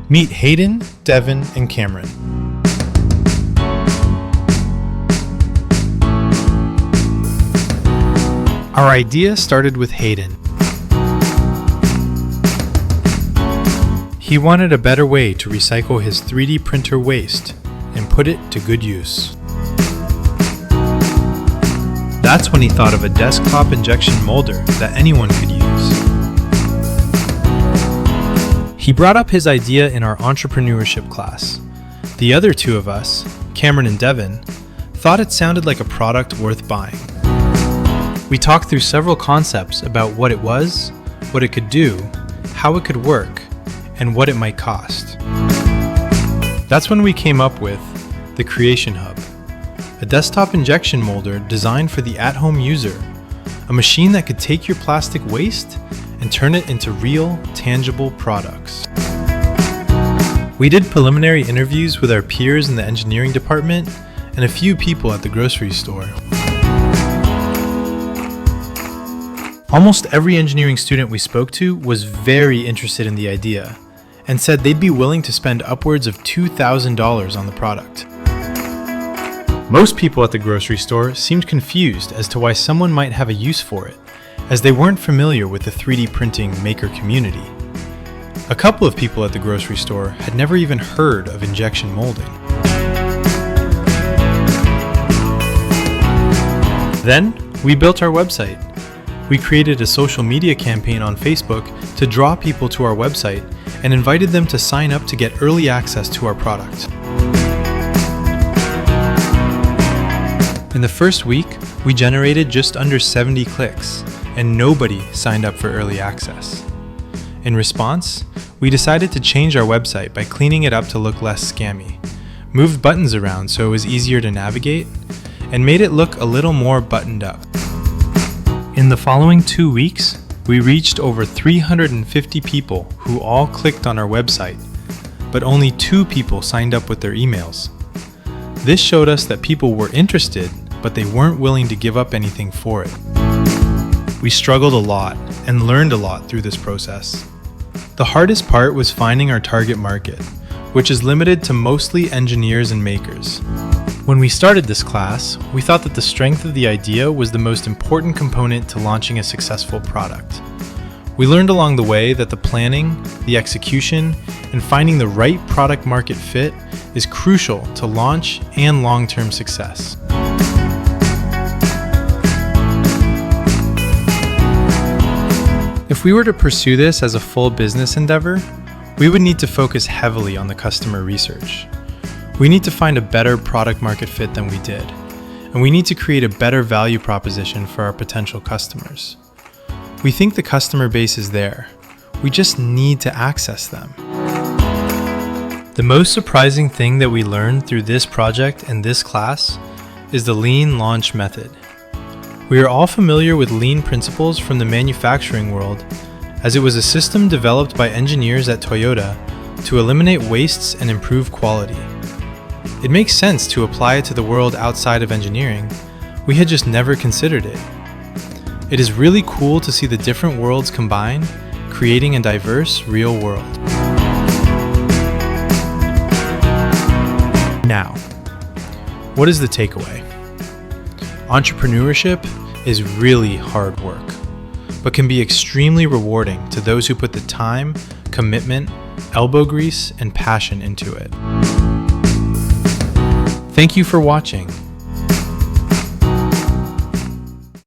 Meet Hayden, Devon, and Cameron. Our idea started with Hayden. He wanted a better way to recycle his 3D printer waste and put it to good use. That's when he thought of a desktop injection molder that anyone could use. He brought up his idea in our entrepreneurship class. The other two of us, Cameron and Devon, thought it sounded like a product worth buying. We talked through several concepts about what it was, what it could do, how it could work, and what it might cost. That's when we came up with the Creation Hub, a desktop injection molder designed for the at-home user, a machine that could take your plastic waste and turn it into real, tangible products. We did preliminary interviews with our peers in the engineering department and a few people at the grocery store. Almost every engineering student we spoke to was very interested in the idea and said they'd be willing to spend upwards of $2,000 on the product. Most people at the grocery store seemed confused as to why someone might have a use for it, as they weren't familiar with the 3D printing maker community. A couple of people at the grocery store had never even heard of injection molding. Then, we built our website. We created a social media campaign on Facebook to draw people to our website and invited them to sign up to get early access to our product. In the first week, we generated just under 70 clicks, and nobody signed up for early access. In response, we decided to change our website by cleaning it up to look less scammy, moved buttons around so it was easier to navigate, and made it look a little more buttoned up. In the following 2 weeks, we reached over 350 people who all clicked on our website, but only 2 people signed up with their emails. This showed us that people were interested, but they weren't willing to give up anything for it. We struggled a lot and learned a lot through this process. The hardest part was finding our target market, which is limited to mostly engineers and makers. When we started this class, we thought that the strength of the idea was the most important component to launching a successful product. We learned along the way that the planning, the execution, and finding the right product market fit is crucial to launch and long-term success. If we were to pursue this as a full business endeavor, we would need to focus heavily on the customer research. We need to find a better product market fit than we did, and we need to create a better value proposition for our potential customers. We think the customer base is there. We just need to access them. The most surprising thing that we learned through this project and this class is the lean launch method. We are all familiar with lean principles from the manufacturing world, as it was a system developed by engineers at Toyota to eliminate wastes and improve quality. It makes sense to apply it to the world outside of engineering. We had just never considered it. It is really cool to see the different worlds combine, creating a diverse, real world. Now, what is the takeaway? Entrepreneurship is really hard work, but can be extremely rewarding to those who put the time, commitment, elbow grease, and passion into it. Thank you for watching.